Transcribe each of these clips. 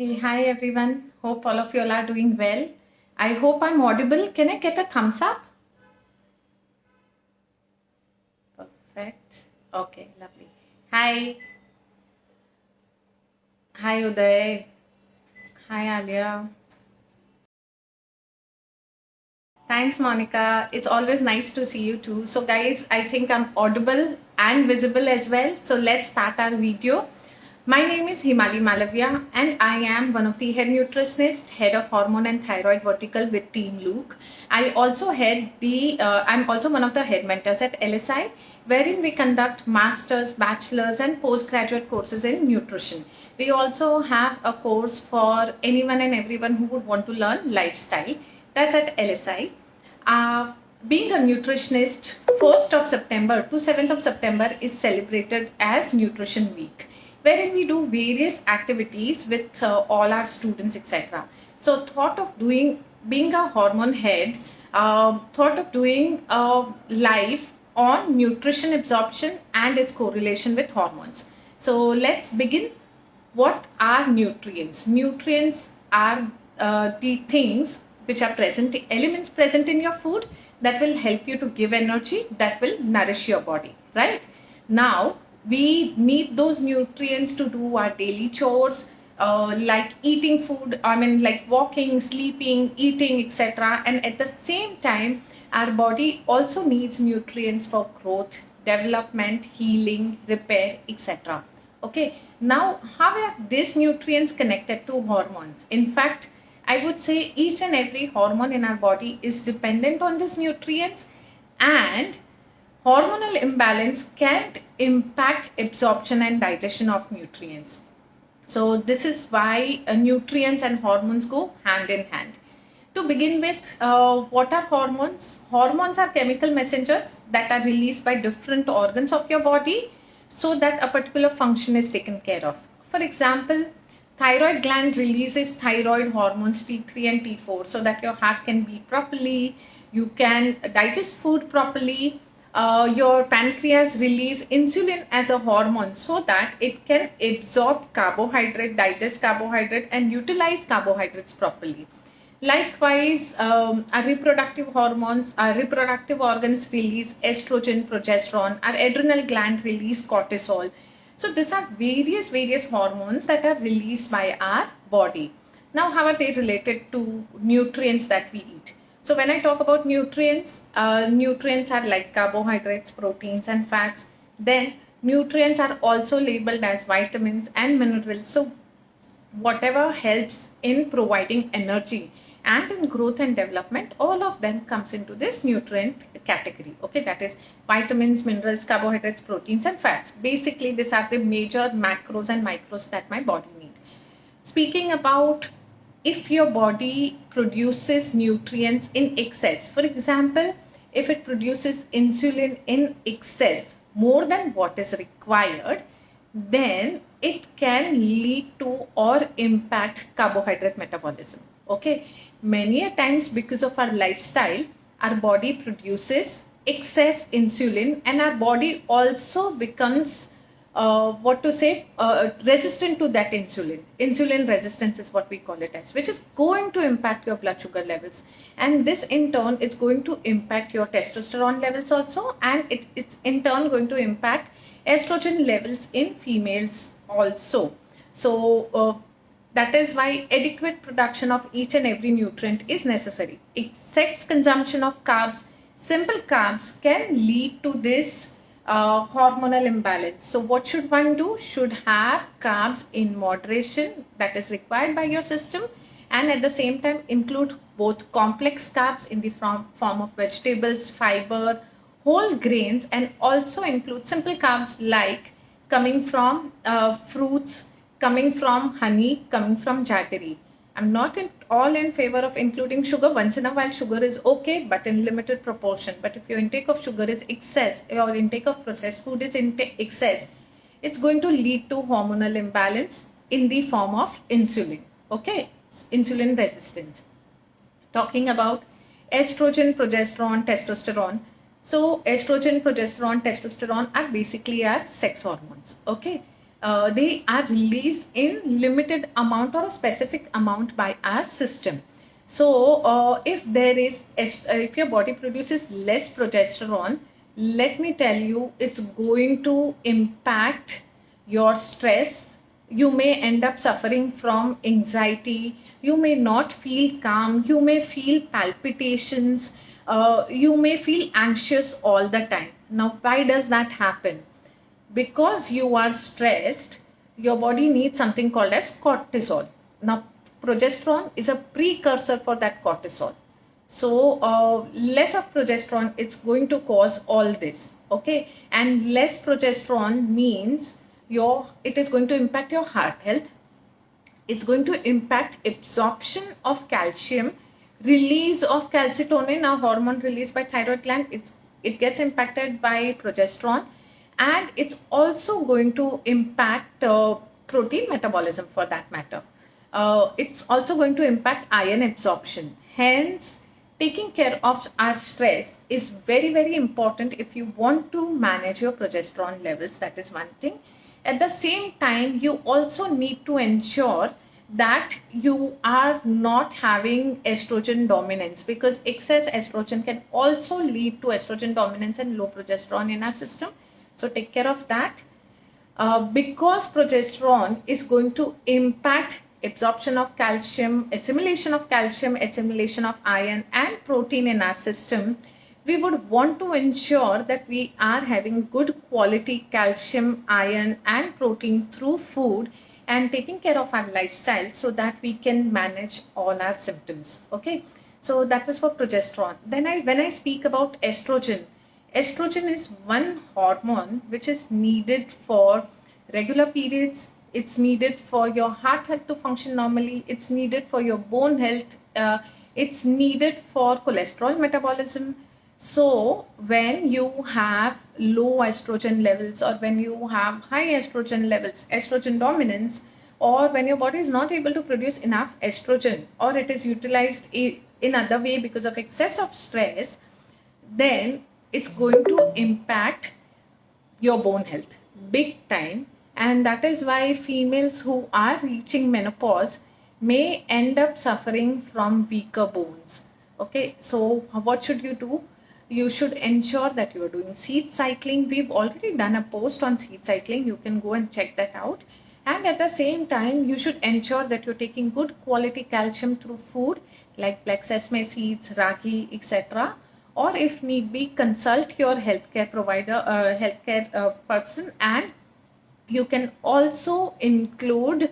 Hey, hi everyone. Hope all of you all are doing well. I hope I'm audible. Can I get a thumbs up? Perfect. Okay, lovely. Hi. Hi Uday. Hi Alia. Thanks Monica. It's always nice to see you too. So guys, I think I'm audible and visible as well. So let's start our video. My name is Himali Malavia and I am one of the head nutritionists, head of hormone and thyroid vertical with Team Luke. I'm also one of the head mentors at LSI, wherein we conduct masters, bachelor's and postgraduate courses in nutrition. We also have a course for anyone and everyone who would want to learn lifestyle. That's at LSI. Uh, Being a nutritionist, 1st of September to 7th of September is celebrated as Nutrition Week, wherein we do various activities with all our students, etc. So, being a hormone head, thought of doing a live on nutrition absorption and its correlation with hormones. So, let's begin. What are nutrients? Nutrients are the things which are present, elements present in your food that will help you to give energy, that will nourish your body, right? Now, we need those nutrients to do our daily chores, like eating food, like walking, sleeping, eating, etc. And at the same time, our body also needs nutrients for growth, development, healing, repair, etc. Okay, now how are these nutrients connected to hormones? In fact, I would say each and every hormone in our body is dependent on these nutrients, and hormonal imbalance can impact absorption and digestion of nutrients. So this is why nutrients and hormones go hand in hand. To begin with, what are hormones? Hormones are chemical messengers that are released by different organs of your body so that a particular function is taken care of. For example, thyroid gland releases thyroid hormones T3 and T4 so that your heart can beat properly, you can digest food properly. Your pancreas release insulin as a hormone so that it can absorb carbohydrate, digest carbohydrate and utilize carbohydrates properly. Likewise, our reproductive hormones, our reproductive organs release estrogen, progesterone, our adrenal gland release cortisol. So these are various hormones that are released by our body. Now, how are they related to nutrients that we eat? So when I talk about nutrients, nutrients are like carbohydrates, proteins and fats. Then nutrients are also labeled as vitamins and minerals. So whatever helps in providing energy and in growth and development, all of them comes into this nutrient category. Okay, that is vitamins, minerals, carbohydrates, proteins and fats. Basically, these are the major macros and micros that my body needs. Speaking about if your body produces nutrients in excess, for example, if it produces insulin in excess more than what is required, then it can lead to or impact carbohydrate metabolism. Okay, many a times because of our lifestyle, our body produces excess insulin and our body also becomes resistant to that insulin. Insulin resistance is what we call it as, which is going to impact your blood sugar levels, and this in turn is going to impact your testosterone levels also, and it's in turn going to impact estrogen levels in females also. So that is why adequate production of each and every nutrient is necessary. Excess consumption of carbs, simple carbs, can lead to this hormonal imbalance. So what should one do? Should have carbs in moderation that is required by your system, and at the same time include both complex carbs in the form of vegetables, fiber, whole grains, and also include simple carbs like coming from fruits, coming from honey, coming from jaggery. I'm not all in favor of including sugar. Once in a while, sugar is okay, but in limited proportion. But if your intake of sugar is excess, your intake of processed food is excess, it's going to lead to hormonal imbalance in the form of insulin. Okay, insulin resistance. Talking about estrogen, progesterone, testosterone. So estrogen, progesterone, testosterone are basically our sex hormones. Okay. they are released in limited amount or a specific amount by our system. So if your body produces less progesterone, let me tell you, it's going to impact your stress. You may end up suffering from anxiety. You may not feel calm. You may feel palpitations. You may feel anxious all the time. Now, why does that happen? Because you are stressed, your body needs something called as cortisol. Now, progesterone is a precursor for that cortisol. So less of progesterone, it's going to cause all this. Okay, and less progesterone means it is going to impact your heart health. It's going to impact absorption of calcium, release of calcitonin, a hormone released by thyroid gland. It gets impacted by progesterone, and it's also going to impact protein metabolism for that matter. It's also going to impact iron absorption. Hence, taking care of our stress is very, very important if you want to manage your progesterone levels. That is one thing. At the same time, you also need to ensure that you are not having estrogen dominance, because excess estrogen can also lead to estrogen dominance and low progesterone in our system. So take care of that. Because progesterone is going to impact absorption of calcium, assimilation of iron and protein in our system, we would want to ensure that we are having good quality calcium, iron and protein through food and taking care of our lifestyle so that we can manage all our symptoms. Okay, so that was for progesterone. Then when I speak about estrogen, estrogen is one hormone which is needed for regular periods. It's needed for your heart health to function normally. It's needed for your bone health. It's needed for cholesterol metabolism. So when you have low estrogen levels, or when you have high estrogen levels, estrogen dominance, or when your body is not able to produce enough estrogen, or it is utilized in other way because of excess of stress, then it's going to impact your bone health big time. And that is why females who are reaching menopause may end up suffering from weaker bones. Okay, so what should you do? You should ensure that you are doing seed cycling. We've already done a post on seed cycling. You can go and check that out. And at the same time, you should ensure that you're taking good quality calcium through food like black sesame seeds, ragi, etc. Or if need be, consult your healthcare provider, healthcare person, and you can also include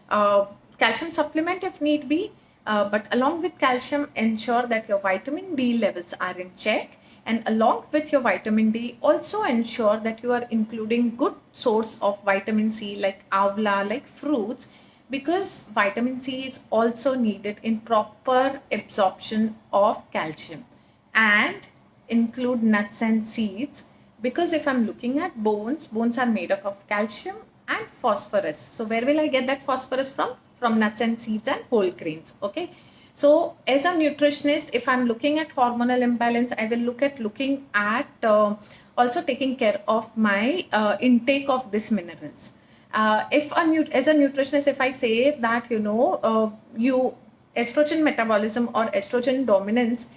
calcium supplement if need be. But along with calcium, ensure that your vitamin D levels are in check. And along with your vitamin D, also ensure that you are including good source of vitamin C like avla, like fruits, because vitamin C is also needed in proper absorption of calcium. And include nuts and seeds, because if I'm looking at bones are made up of calcium and phosphorus. So where will I get that phosphorus from? From nuts and seeds and whole grains. Okay. So as a nutritionist, if I'm looking at hormonal imbalance, I will looking at also taking care of my intake of these minerals. As a nutritionist, if I say that, you estrogen metabolism or estrogen dominance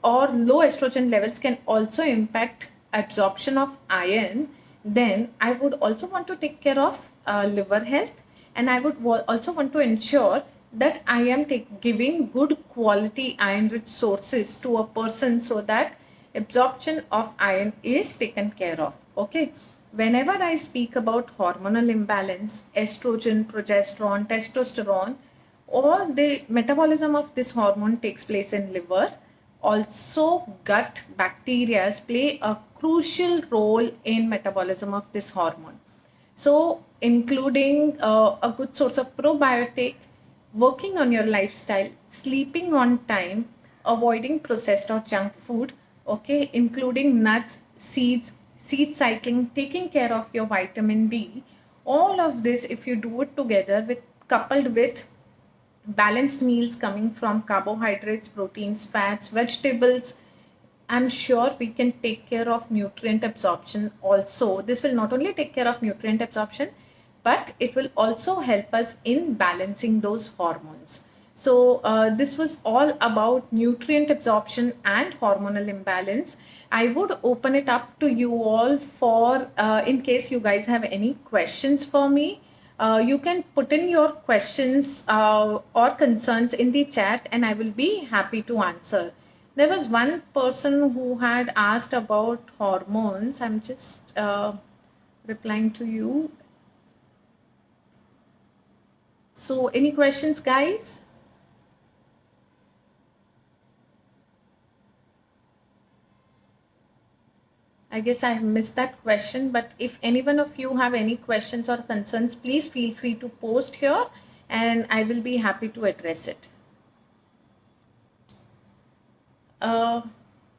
or low estrogen levels can also impact absorption of iron, then I would also want to take care of liver health, and I would also want to ensure that I am giving good quality iron rich sources to a person so that absorption of iron is taken care of. Okay. Whenever I speak about hormonal imbalance, estrogen, progesterone, testosterone, all the metabolism of this hormone takes place in liver. Also, gut bacteria play a crucial role in metabolism of this hormone. So, including a good source of probiotic, working on your lifestyle, sleeping on time, avoiding processed or junk food, okay, including nuts, seeds, seed cycling, taking care of your vitamin D, all of this, if you do it together coupled with balanced meals coming from carbohydrates, proteins, fats, vegetables, I'm sure we can take care of nutrient absorption also. This will not only take care of nutrient absorption, but it will also help us in balancing those hormones. So this was all about nutrient absorption and hormonal imbalance. I would open it up to you all for in case you guys have any questions for me. You can put in your questions or concerns in the chat, and I will be happy to answer. There was one person who had asked about hormones. I'm just replying to you. So, any questions, guys? I guess I have missed that question, but if any one of you have any questions or concerns, please feel free to post here and I will be happy to address it.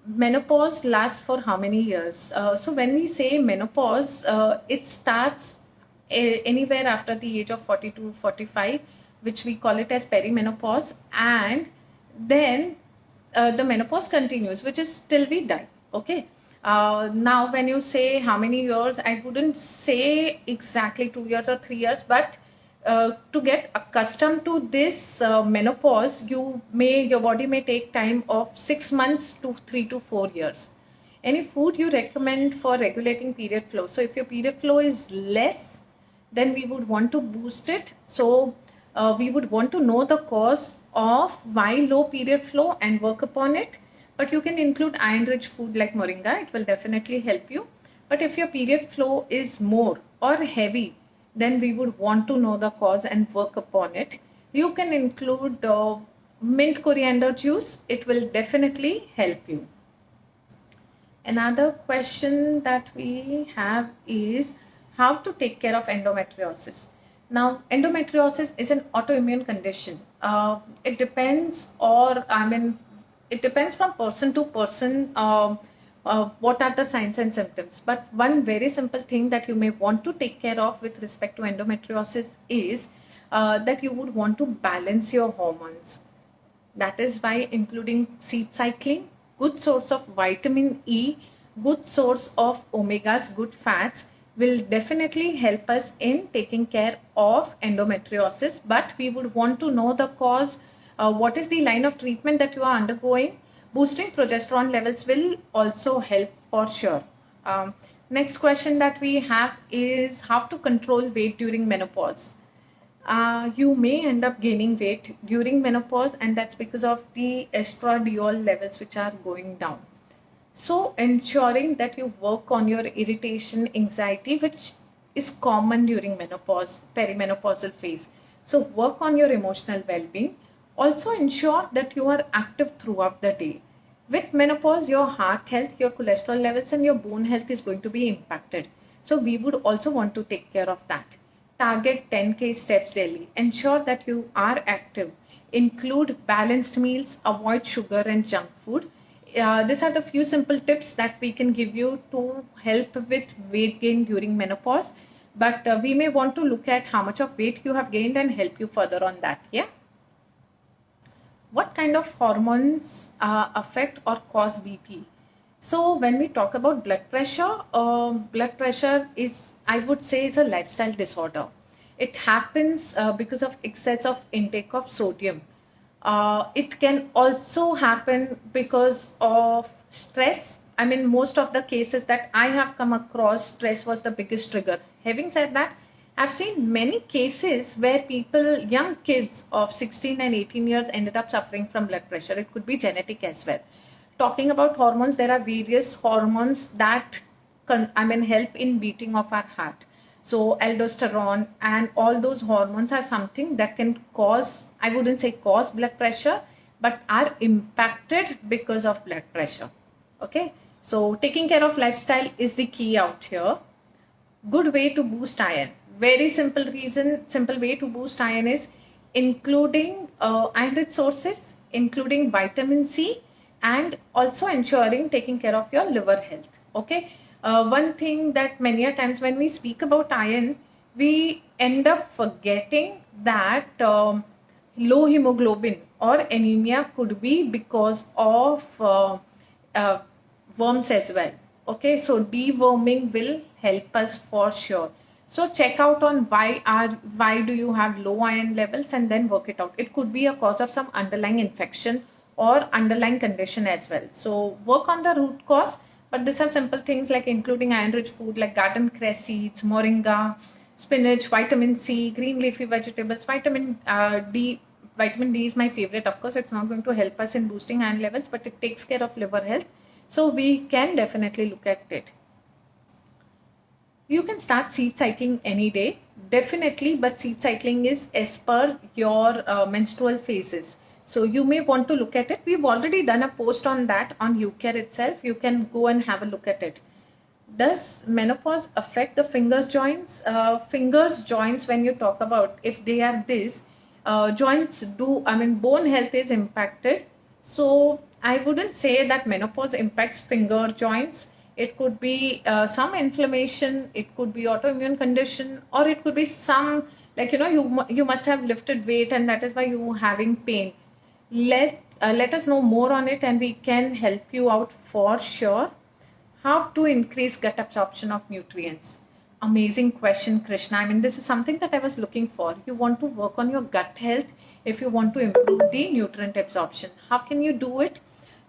Menopause lasts for how many years? So when we say menopause, it starts anywhere after the age of 40 to 45, which we call it as perimenopause, and then the menopause continues, which is till we die. Okay. Now, when you say how many years, I wouldn't say exactly 2 years or 3 years, but to get accustomed to this menopause, your body may take time of 6 months to 3 to 4 years. Any food you recommend for regulating period flow? So if your period flow is less, then we would want to boost it. So we would want to know the cause of why low period flow and work upon it. But you can include iron-rich food like moringa. It will definitely help you. But if your period flow is more or heavy, then we would want to know the cause and work upon it. You can include mint coriander juice. It will definitely help you. Another question that we have is how to take care of endometriosis. Now, endometriosis is an autoimmune condition. It depends, it depends from person to person. What are the signs and symptoms? But one very simple thing that you may want to take care of with respect to endometriosis is that you would want to balance your hormones. That is by including seed cycling, good source of vitamin E, good source of omegas, good fats will definitely help us in taking care of endometriosis. But we would want to know the cause. What is the line of treatment that you are undergoing? Boosting progesterone levels will also help for sure. Next question that we have is how to control weight during menopause. You may end up gaining weight during menopause, and that's because of the estradiol levels which are going down. So ensuring that you work on your irritation, anxiety, which is common during menopause, perimenopausal phase. So work on your emotional well-being. Also ensure that you are active throughout the day. With menopause, your heart health, your cholesterol levels and your bone health is going to be impacted. So we would also want to take care of that. Target 10K steps daily. Ensure that you are active. Include balanced meals. Avoid sugar and junk food. These are the few simple tips that we can give you to help with weight gain during menopause. But we may want to look at how much of weight you have gained and help you further on that. Yeah. What kind of hormones affect or cause BP? So when we talk about blood pressure is, I would say, is a lifestyle disorder. It happens because of excess of intake of sodium. It can also happen because of stress. I mean, most of the cases that I have come across, stress was the biggest trigger. Having said that, I've seen many cases where people, young kids of 16 and 18 years ended up suffering from blood pressure. It could be genetic as well. Talking about hormones, there are various hormones that help in beating of our heart. So aldosterone and all those hormones are something that can cause, I wouldn't say cause blood pressure, but are impacted because of blood pressure. Okay. So taking care of lifestyle is the key out here. Good way to boost iron. Very simple way to boost iron is including iron-rich sources, including vitamin C, and also ensuring taking care of your liver health. Okay. One thing that many a times when we speak about iron, we end up forgetting that low hemoglobin or anemia could be because of worms as well. Okay, so deworming will help us for sure. So check out on why do you have low iron levels, and then work it out. It could be a cause of some underlying infection or underlying condition as well. So work on the root cause. But these are simple things like including iron-rich food like garden cress seeds, moringa, spinach, vitamin C, green leafy vegetables, vitamin D. Vitamin D is my favorite. Of course, it's not going to help us in boosting iron levels, but it takes care of liver health. So we can definitely look at it. You can start seed cycling any day, definitely, but seed cycling is as per your menstrual phases. So you may want to look at it. We've already done a post on that on UCare itself. You can go and have a look at it. Does menopause affect the fingers joints? Fingers joints, when you talk about, if they are this, joints do, I mean, bone health is impacted. So I wouldn't say that menopause impacts finger joints. It could be some inflammation, it could be autoimmune condition, or it could be some, like, you must have lifted weight and that is why you having pain. Let us know more on it and we can help you out for sure. How to increase gut absorption of nutrients? Amazing question, Krishna. I mean, this is something that I was looking for. You want to work on your gut health if you want to improve the nutrient absorption. How can you do it?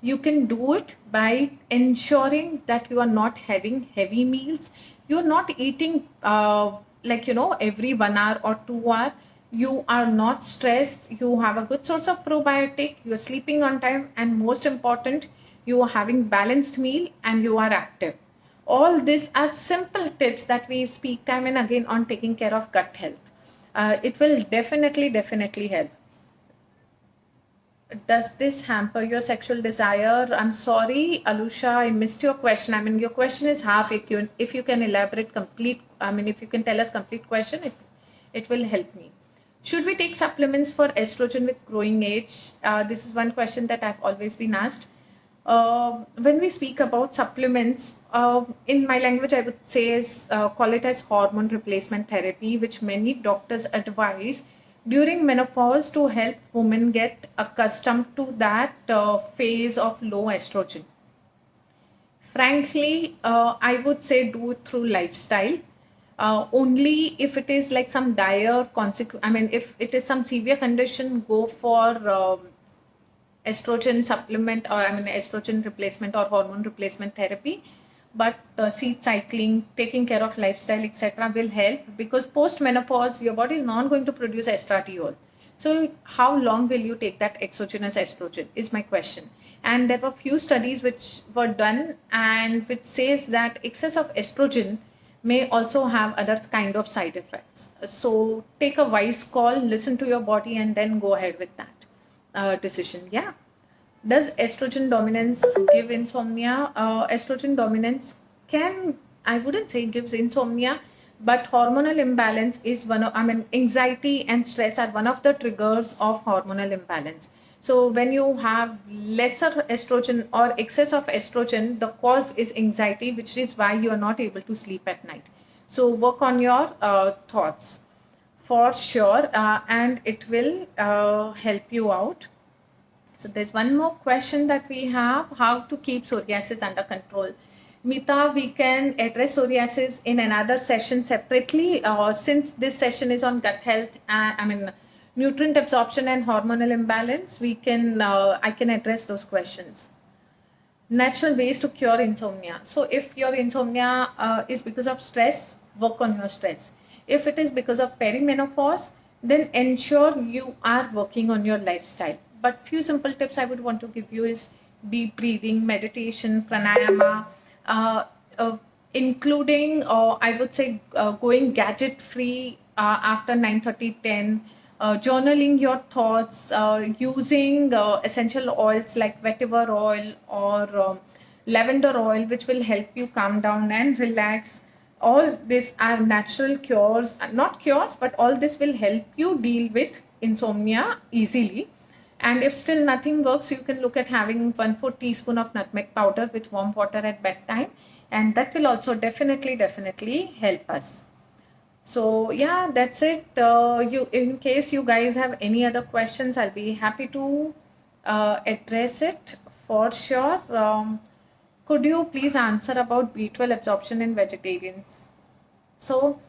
You can do it by ensuring that you are not having heavy meals. You're not eating every 1 hour or 2 hour. You are not stressed. You have a good source of probiotic. You are sleeping on time, and most important, you are having balanced meal and you are active. All these are simple tips that we speak time and again on taking care of gut health. It will definitely help. Does this hamper your sexual desire? I'm sorry, Alusha, I missed your question. I mean, your question is half. If you can elaborate complete, I mean, if you can tell us complete question, it will help me. Should we take supplements for estrogen with growing age? This is one question that I've always been asked. When we speak about supplements, in my language, I would say is call it as hormone replacement therapy, which many doctors advise during menopause to help women get accustomed to that phase of low estrogen. Frankly, I would say do it through lifestyle. Only if it is like some dire consequence, I mean, if it is some severe condition, go for estrogen supplement, or I mean estrogen replacement or hormone replacement therapy. But seed cycling, taking care of lifestyle, etc. will help, because post menopause your body is not going to produce estradiol. So how long will you take that exogenous estrogen is my question. And there were few studies which were done and which says that excess of estrogen may also have other kind of side effects. So take a wise call, listen to your body, and then go ahead with that decision. Yeah. Does estrogen dominance give insomnia? Estrogen dominance can, I wouldn't say gives insomnia, but hormonal imbalance is one of, I mean, anxiety and stress are one of the triggers of hormonal imbalance. So when you have lesser estrogen or excess of estrogen, the cause is anxiety, which is why you are not able to sleep at night. So work on your thoughts for sure, and it will help you out. So there's one more question that we have: how to keep psoriasis under control? Mita, we can address psoriasis in another session separately. Since this session is on gut health, I mean nutrient absorption and hormonal imbalance, we can I can address those questions. Natural ways to cure insomnia. So if your insomnia is because of stress, work on your stress. If it is because of perimenopause, then ensure you are working on your lifestyle. But few simple tips I would want to give you is deep breathing, meditation, pranayama, including, I would say, going gadget free after 9:30, 10, journaling your thoughts, using essential oils like vetiver oil or lavender oil, which will help you calm down and relax. All these are natural cures, not cures, but all this will help you deal with insomnia easily. And if still nothing works, you can look at having 1/4 teaspoon of nutmeg powder with warm water at bedtime. And that will also definitely help us. So yeah, that's it. In case you guys have any other questions, I'll be happy to address it for sure. Could you please answer about B12 absorption in vegetarians? So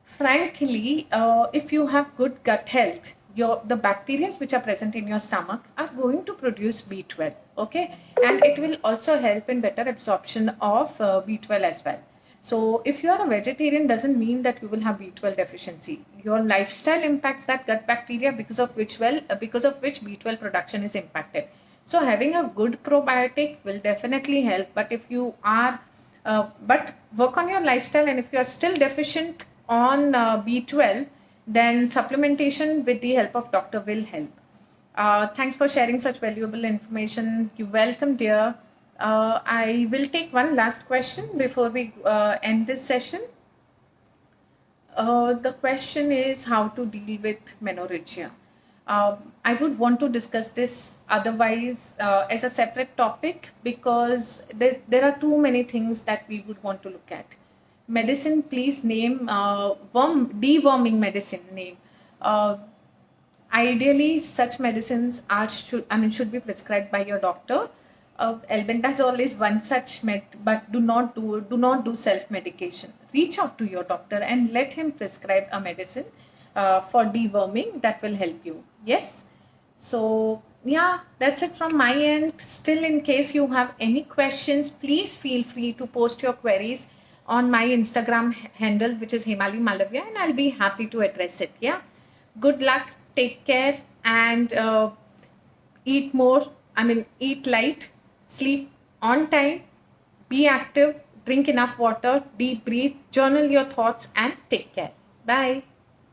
Frankly, if you have good gut health, the bacteria which are present in your stomach are going to produce B12. Okay, and it will also help in better absorption of B12 as well. So if you are a vegetarian, doesn't mean that you will have B12 deficiency. Your lifestyle impacts that gut bacteria, because of which B12 production is impacted. So having a good probiotic will definitely help. But if you are but work on your lifestyle, and if you are still deficient on B12, then supplementation with the help of doctor will help. Thanks for sharing such valuable information. You're welcome, dear. I will take one last question before we end this session. The question is how to deal with menorrhagia. I would want to discuss this otherwise as a separate topic, because there are too many things that we would want to look at. Medicine, please name deworming medicine name. Uh, Ideally, such medicines should be prescribed by your doctor. Albendazole is one such but do not do self medication. Reach out to your doctor and let him prescribe a medicine for deworming that will help you. Yes. So yeah, that's it from my end. Still, in case you have any questions, please feel free to post your queries on my Instagram handle, which is Hemali Malavya, and I'll be happy to address it. Yeah. Good luck. Take care, and eat more. Eat light, sleep on time, be active, drink enough water, deep breathe, journal your thoughts, and take care. Bye.